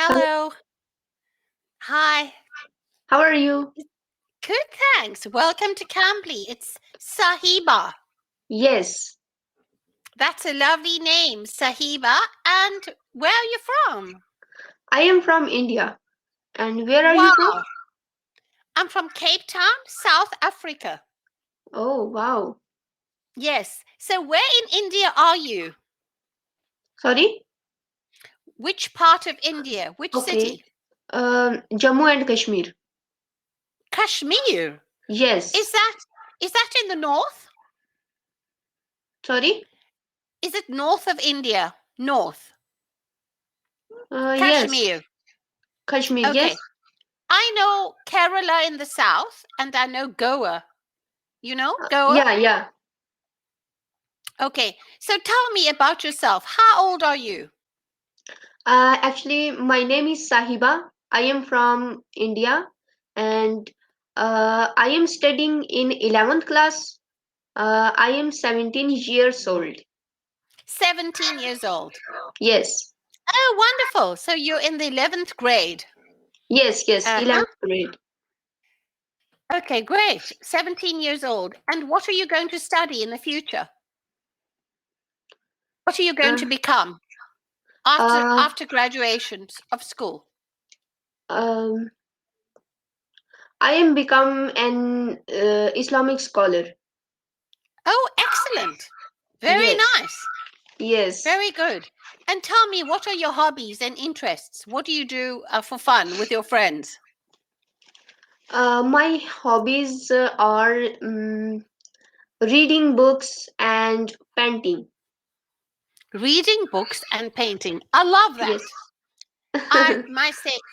Hello. Hi. How are you? Good, thanks. Welcome to Cambly. It's Sahiba. Yes, That's a lovely name, Sahiba. And where are you from? I am from India. And where are you from? Wow. I'm from Cape Town, South Africa. Oh, wow. Yes. So where in India are you? Sorry? Which part of India? Which Okay. city? Jammu and Kashmir. Kashmir. Yes. Is that in the north? Sorry? Is it north of India? North. Yes. Kashmir. Kashmir, Okay. yes. I know Kerala in the south and I know Goa. You know Goa? Yeah. Okay. So tell me about yourself. How old are you? Actually, my name is Sahiba. I am from India and I am studying in 11th class. I am 17 years old. 17 years old. Yes. Oh, wonderful. So you're in the 11th grade. Yes, Uh-huh. 11th grade. Okay, great. 17 years old. And what are you going to study in the future? What are you going Uh, to become uh, after graduation of school? um, I am become an Islamic scholar. Oh, excellent. Very Yes, nice. yes. Very good. And tell me, what are your hobbies and interests? What do you do for fun with your friends? My hobbies are reading books and painting. Reading books and painting. I love Yes. that.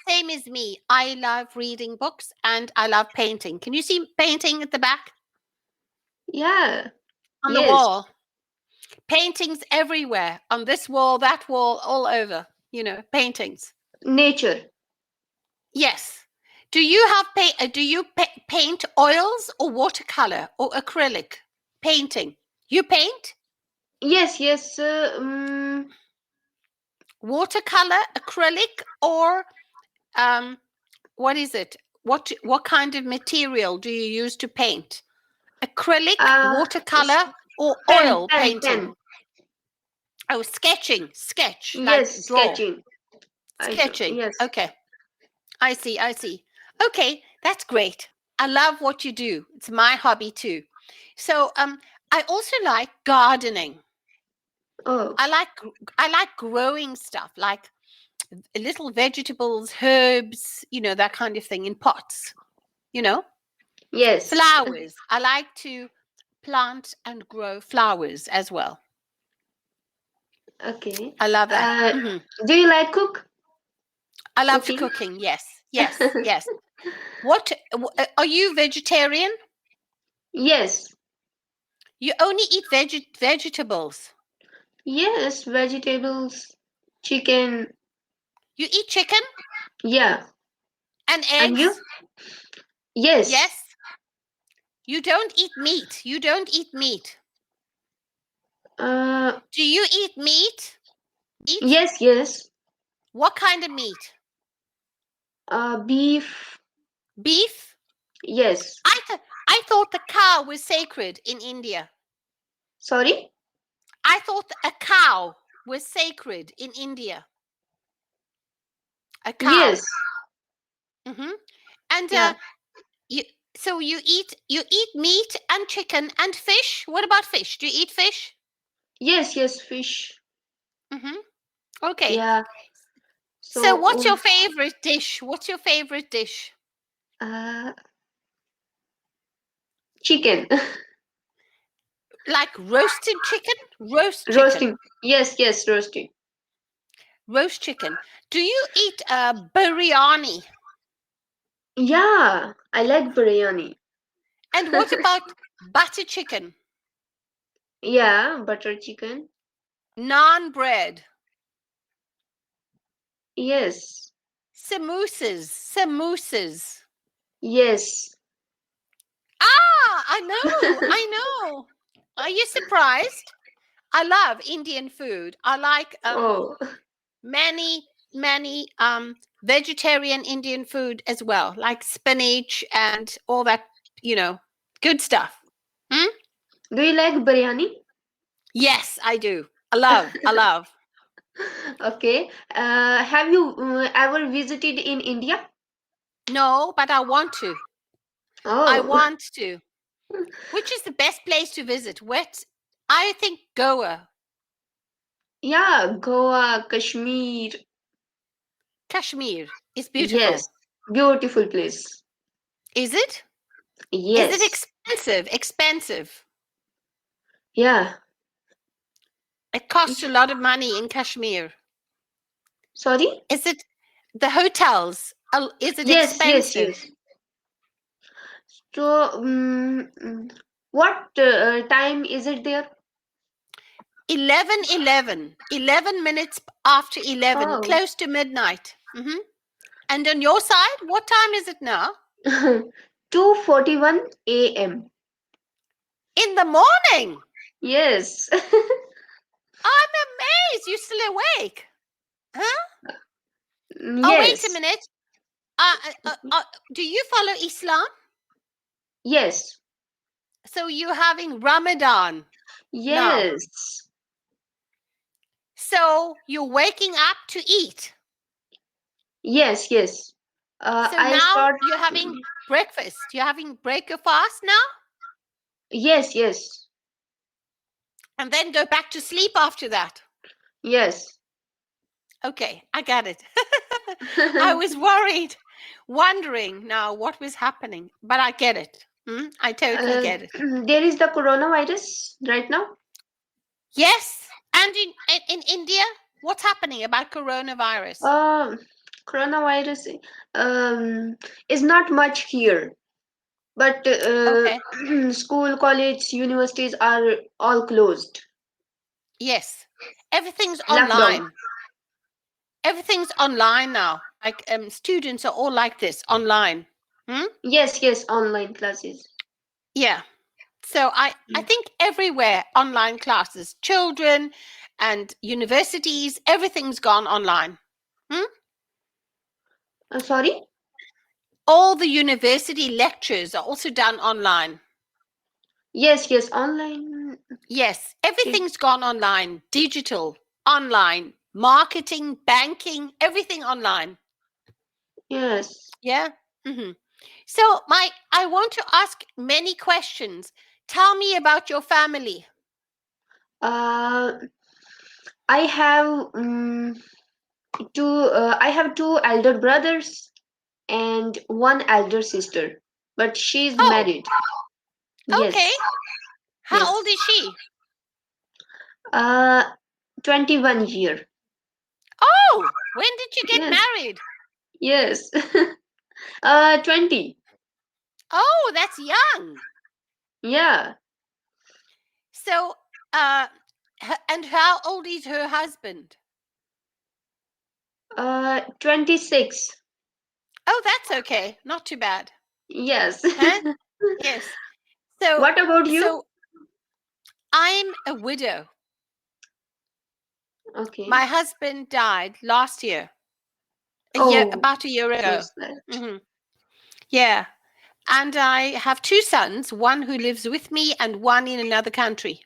Same as me. I love reading books and I love painting. Can you see painting at the back Yeah. on the Yes. wall? Paintings everywhere, on this wall, that wall, all over. Paintings. Nature. Yes. Do you have paint oils or watercolor or acrylic painting? You paint Yes. watercolor, acrylic, or what is it? What kind of material do you use to paint? Acrylic, uh, s- watercolor, or pen, oil pen, painting? pen. Oh, sketch, like Yes, draw. sketching. I do. Sketching. Yes. Okay. I see. Okay, that's great. I love what you do. It's my hobby too. So, I also like gardening. Oh, I like growing stuff, like little vegetables, herbs, that kind of thing in pots. You know, yes. flowers. I like to plant and grow flowers as well. Okay. I love that. Uh, do you like I love cooking? cooking. Yes. What are you vegetarian? Yes. You only eat vegetables. Yes, vegetables, chicken. You eat chicken Yeah. and And you? eggs? Yes. Yes. You don't eat meat. You don't eat meat. Uh, Do you eat meat? Meat? yes. What kind of meat? Beef. Beef? Yes. I thought the cow was sacred in India. Sorry? I thought a cow was sacred in India. A cow. Yes. Hmm. And Yeah. you so you eat meat and chicken and fish. What about fish? Do you eat fish? Yes, fish. Hmm. Okay. Yeah. So So, what's your favorite dish? What's your favorite dish? uh, chicken. Like roasted chicken? Roast chicken. Roasting. Yes, roasting. Roast chicken. Do you eat biryani? Yeah, I like biryani. And what about butter chicken? Yeah, butter chicken. Naan bread? Yes. Samosas. Yes. I know. Are you surprised? I love Indian food. I like Oh, many many vegetarian Indian food as well, like spinach and all that, good stuff. Do you like biryani? Yes, I do. I love. Okay. Have you ever visited in India? No, but I want to. I Oh, want to. Which is the best place to visit? I think Goa. yeah, Goa, Kashmir. Kashmir is Yes, beautiful. beautiful place. Is it? Is it Yes, expensive? Expensive. yeah. It costs a lot of money in Kashmir. Sorry? Is it the hotels? Is it Yes, yes, expensive? yes. So, what time is it there? 11 minutes after 11, Oh, close to midnight. And on your side, what time is it now? 2:41 a.m. In the morning. Yes. I'm amazed. You're still awake. Huh? Oh, wait a Yes. minute. Do you follow Islam? Yes. So you're having Ramadan now. Yes. So you're waking up to eat. Yes, yes. So I now start. you're having breakfast. You're having break your fast now, Yes, yes. and then go back to sleep after that. Yes. Okay, I got it. I was wondering now what was happening, but I get it. I totally get it. There is the coronavirus right now. Yes, and in India, what's happening about coronavirus? Coronavirus is not much here, but Okay. school, college, universities are all closed. Yes, everything's Lockdown. online. Everything's online now. Like students are all like this online. Yes, yes, online classes. Yeah. So I think everywhere online classes, children and universities, everything's gone online. Sorry? All the university lectures are also done online. Yes, yes, online. Yes, everything's gone online, digital, online, marketing, banking, everything online. Yes. Yeah. So I want to ask many questions. Tell me about your family. I have I have two elder brothers and one elder sister, but she's Oh, married. okay. Yes. How Yes. old is she? Uh, 21 year. Oh, when did you get Yes. married? Yes. 20. Oh, that's young. Yeah. So, and how old is her husband? 26. Oh, that's okay. Not too bad. Yes. Huh? Yes. So, What about you? I'm a widow. Okay. My husband died last year. Oh, About a year so ago. sad. Yeah. And I have two sons, one who lives with me and one in another country.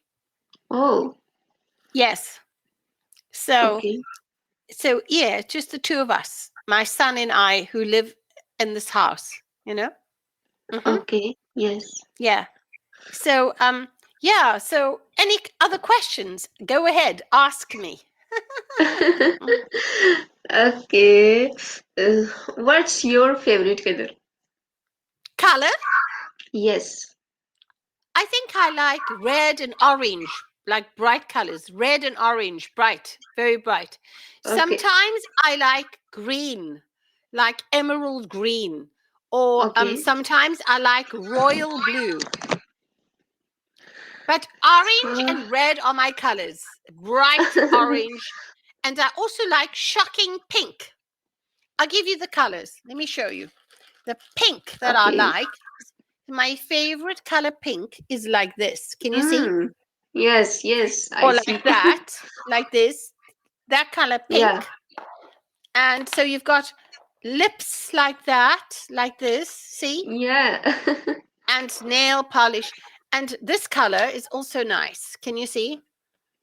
Oh, Yes. So okay. yeah, just the two of us, my son and I, who live in this house, Okay. Yes. Yeah. So yeah, so any other questions? Go ahead, ask me. Okay. Uh, what's your favorite color? Color? Yes. I think I like red and orange, like bright colors. Red and orange, bright, very bright. Okay. Sometimes I like green, like emerald green, or Okay. sometimes I like royal blue. But orange Uh, and red are my colors, bright orange. And I also like shocking pink. I'll give you the colors. Let me show you. The pink that I okay. like, my favorite color pink is like this. Can you see? Yes, yes, I Or see. like that, like this, that color Yeah. pink. And so you've got lips like that, like this, see? Yeah. And nail polish. And this color is also nice. Can you see?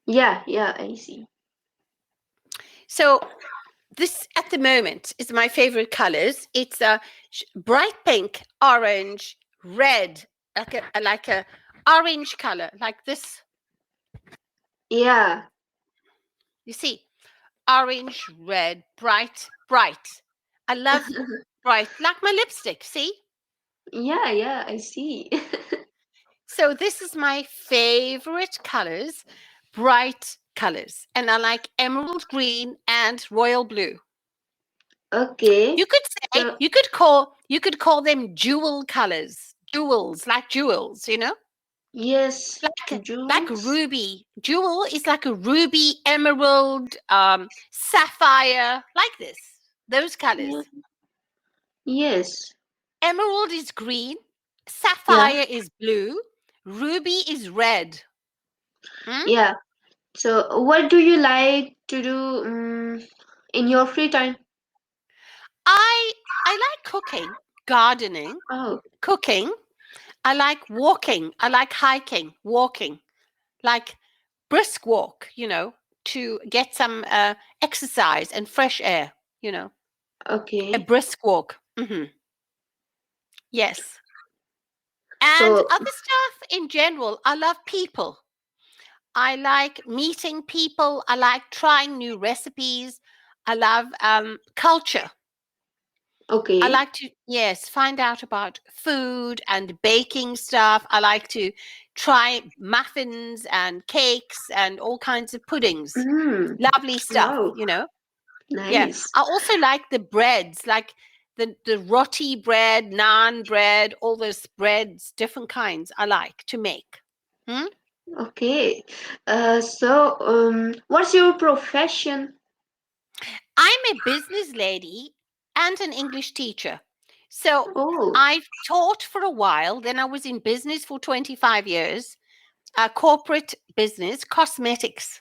Yeah, I see. So this at the moment is my favorite colors. It's a bright pink, orange, red, like a orange color, like this. Yeah. You see, orange, red, bright. I love bright, like my lipstick. See? Yeah, I see. So this is my favorite colors, bright colors, and I like emerald green and royal blue. Okay. You could say So, you could call them jewel colors, jewels, like jewels, you know, yes, like jewels. ruby. Jewel is like a ruby, emerald, sapphire, like this. Those colors. Yeah. Yes. Emerald is green, Yeah. sapphire is blue, ruby is red. Hmm? Yeah. So, what do you like to do in your free time? I I like cooking, gardening, Oh, cooking. I like walking. I like hiking, walking, like brisk walk, you know, to get some exercise and fresh air, you know, a okay. brisk walk. Yes. And So, other stuff in general, I love people. I like meeting people. I like trying new recipes. I love culture. I okay. like to, yes, find out about food and baking stuff. I like to try muffins and cakes and all kinds of puddings. Mm, Lovely stuff, wow, you know. Yeah. nice. I also like the breads, like the roti bread, naan bread, all those breads, different kinds I like to make. Hmm? Okay. So, what's your profession? I'm a business lady and an English teacher. So Oh, I've taught for a while, then I was in business for 25 years, corporate business, cosmetics.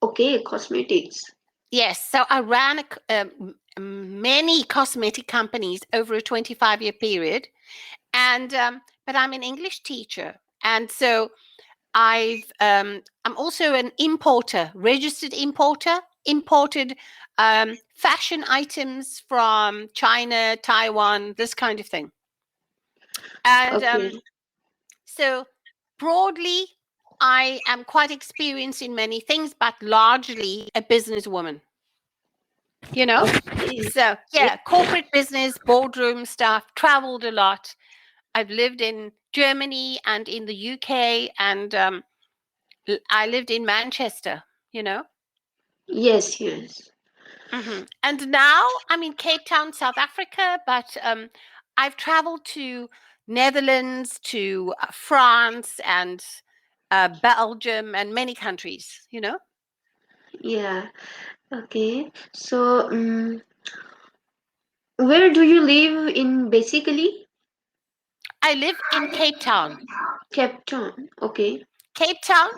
okay, cosmetics. Yes, so I ran many cosmetic companies over a 25-year period. And but I'm an English teacher. And so I'm also an importer, registered importer, imported fashion items from China, Taiwan, this kind of thing. And Okay. so broadly, I am quite experienced in many things, but largely a businesswoman, you know? Okay. So Yeah. yeah, corporate business, boardroom stuff, traveled a lot. I've lived in Germany and in the UK, and I lived in Manchester, you know. Yes. And now I'm in Cape Town, South Africa, but I've traveled to Netherlands, to France, and Belgium, and many countries, you know. Yeah. Okay. So, where do you live in basically? I live in Cape Town, Cape Town. Okay.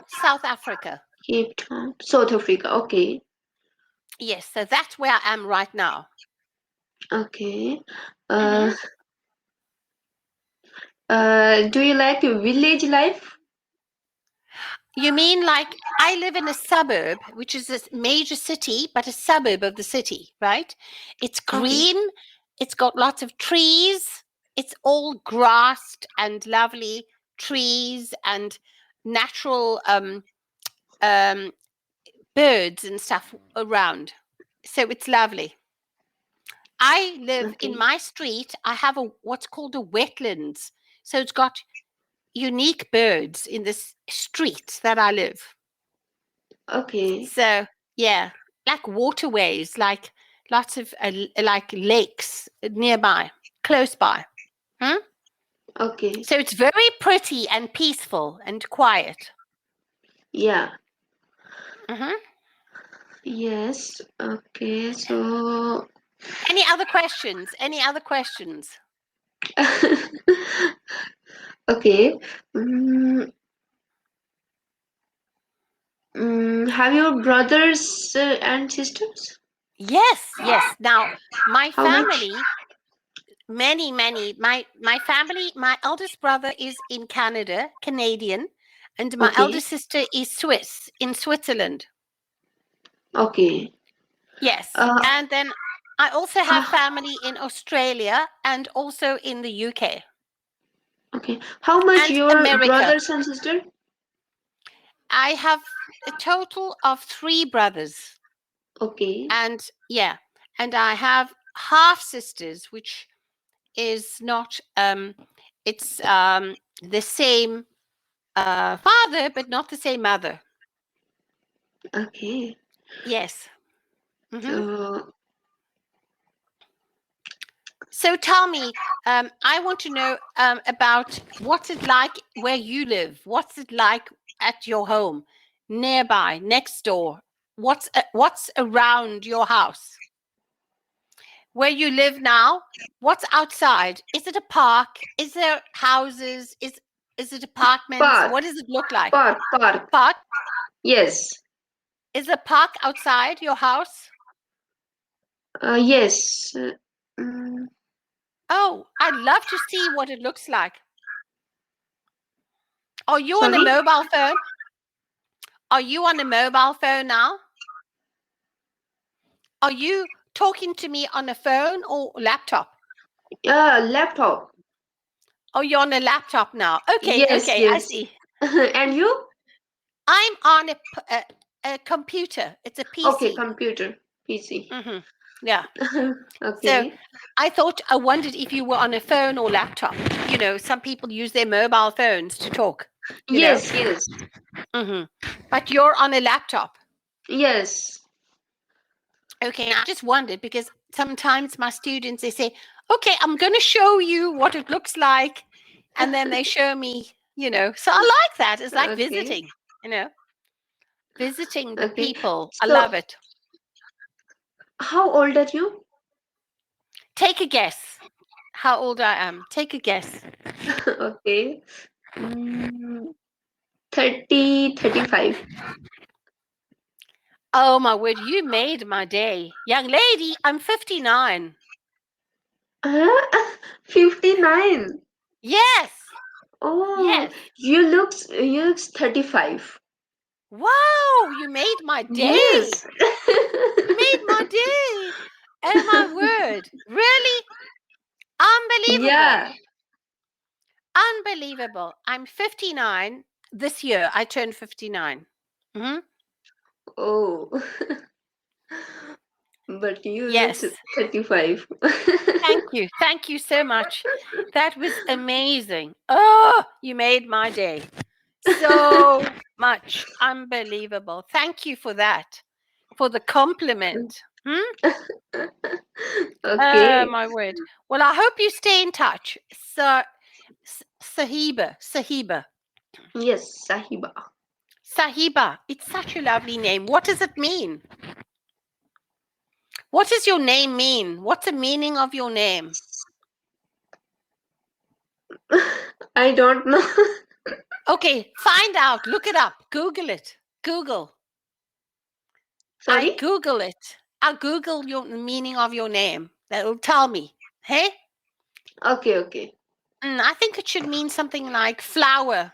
South Africa. Cape Town, South Africa. Okay. Yes, so that's where I am right now. Okay. hmm Uh, do you like village life? You mean like I live in a suburb, which is a major city, but a suburb of the city, right? It's Okay. green, it's got lots of trees, it's all grassed and lovely trees and natural um, birds and stuff around. So it's lovely. I live in Okay. my street, I have what's called a wetlands. So it's got unique birds in this street that I live. Okay. So yeah, like waterways, like lots of like lakes nearby, close by. Hmm? Okay. So it's very pretty and peaceful and quiet. Yeah. hmm Yes. Okay. So, Any other questions? Any other questions? okay. Have your brothers and sisters? Yes, yes. Now, my How much? family, many. My family, my eldest brother is in Canada, Canadian, and my Okay. eldest sister is Swiss, in Switzerland. Okay. Yes. And then I also have family in Australia and also in the UK Okay. How much and your America. brothers and sister? I have a total of 3 brothers. Okay. And yeah, and I have half sisters, which is not it's the same father but not the same mother. Okay. Yes. So So tell me, I want to know about what's it like where you live. What's it like at your home, nearby, next door? What's around your house? Where you live now, what's outside? Is it a park? Is there houses? Is it apartments? park. What does it look like? Park. Park? Yes. Is a park outside your house? Yes. Oh, I'd love to see what it looks like. Are you on a Sorry? mobile phone? Are you on a mobile phone now? Are you talking to me on a phone or laptop? Laptop. Oh, you're on a laptop now. Okay, Yes. okay, I Yes. see. And you? I'm on a computer. It's a PC. Okay. Computer. PC. Yeah. Okay. So I wondered if you were on a phone or laptop. You know, some people use their mobile phones to talk. You Yes. know? Yes. But you're on a laptop. Yes. Okay, I just wondered because sometimes my students, they say, okay, I'm going to show you what it looks like. And then they show me, you know, so I like that. It's like Okay. visiting, you know, visiting the Okay. people. I So, love it. how old are you? Take a guess how old I am. Take a guess. Okay. 30, 35. Oh, my word. You made my day. Young lady, I'm 59. 59. Yes. Oh, Yes. you looks 35. Wow. You made my day. Yes. You made my day. Oh, my word. Really? Unbelievable. Yeah. Unbelievable. I'm 59 this year. I turned 59. Oh. But you Yes. look 35. Thank you. Thank you so much. That was amazing. Oh, you made my day. So much. Unbelievable. Thank you for that. For the compliment. Okay. My word. Well, I hope you stay in touch. Sahiba. Yes, Sahiba. Sahiba. It's such a lovely name. What does it mean? What does your name mean? What's the meaning of your name? I don't know. Okay, find out. Look it up. Google it. Google. Sorry? Google it. I'll Google the meaning of your name. That'll tell me. Hey? Okay, okay. I think it should mean something like flower.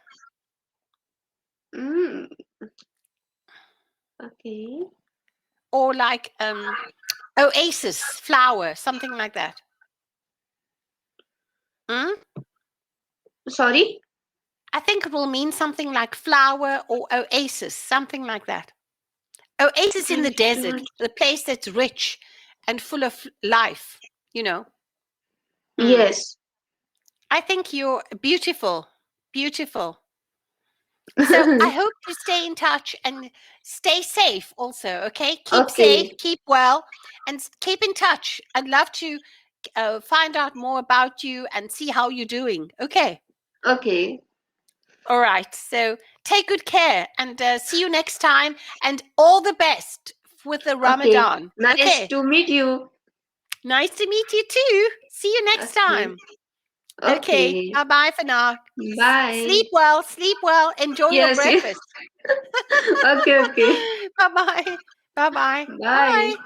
Okay. Or like oasis, flower, something like that. Sorry? I think it will mean something like flower or oasis, something like that. Oasis in the desert, the place that's rich and full of life, you know. Yes. I think you're beautiful. Beautiful. So I hope to stay in touch and stay safe also, okay? Keep safe, keep well, and keep in touch. I'd love to find out more about you and see how you're doing, okay? Okay. All right. So take good care and see you next time. And all the best with the Ramadan. Nice Okay. to meet you. Nice to meet you too. See you next time. Okay. Bye-bye for now. Bye. Sleep well. Enjoy your breakfast. Okay. Bye-bye. Bye-bye. Bye. Bye.